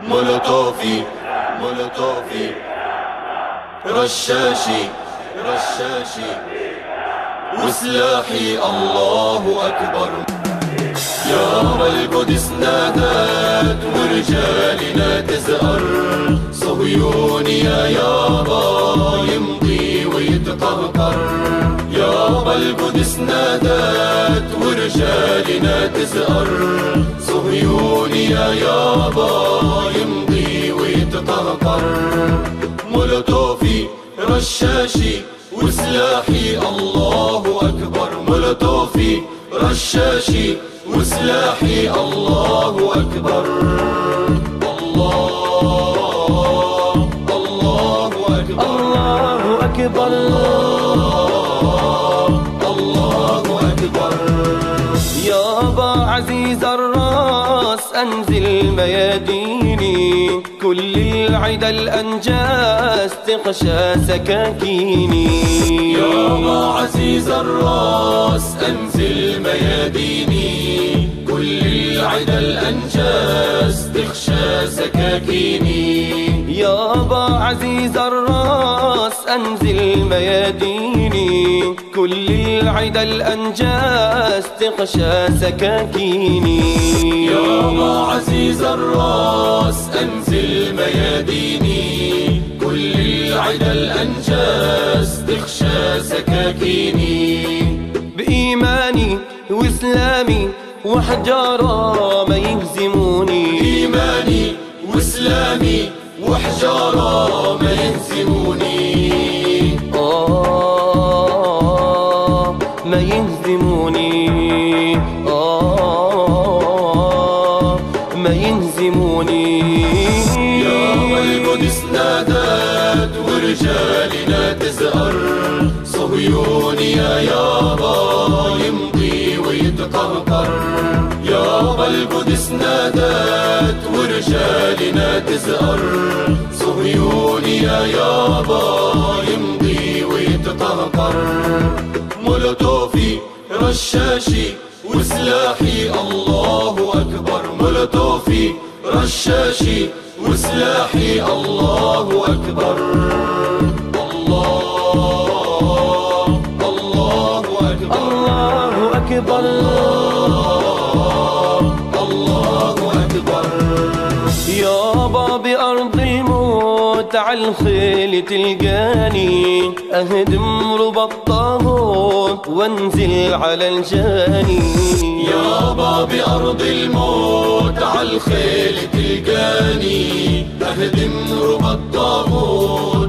مولوتوفي مولوتوفي رشاشي رشاشي وسلاحي الله أكبر. يابا القدس نادت ورجالنا تزأر، صهيوني يا يابا يمضي ويتقهقر. يابا القدس نادت ورجالنا تزأر، صهيوني يا يابا يمضي ويتقهقر. مولوتوفي رشاشي وسلاحي الله أكبر. مولوتوفي رشاشي وسلاحي الله أكبر. الله الله أكبر الله أكبر الله أكبر. يابا عزيز الراس أنزل مياديني، كل العدا الأنجاس تغشى سكاكيني. يابا عزيز الراس أنزل مياديني، كل العدا الأنجاس تغشى سكاكيني. يابا عزيز الراس أنزل مياديني، كل العدا الأنجاس تغشى سكاكيني. يابا عزيز الراس أنزل مياديني، كل العدا الأنجاس تغشى سكاكيني. بإيماني وإسلامي وحجارة ما يهزموني. إيماني وإسلامي وحجارة ما يهزموني. ما يهزموني. ما يهزموني. يابا القدس نادت ورجالنا تزأر، صهيوني يا يابا يمضي ويتقهقر. يابا القدس نادت ورجالنا تزأر، صهيوني يا يابا يمضي ويتقهقر. مولوتوفي رشاشي وسلاحي الله أكبر. مولوتوفي رشاشي وسلاحي الله أكبر. الله الله أكبر الله أكبر الله أكبر. يابا بأرض الموت عالخيل تلقاني، أهدم ربط الطاغوت وانزل على الجاني. يابا بأرض الموت عالخيل تلقاني، أهدم ربط الطاغوت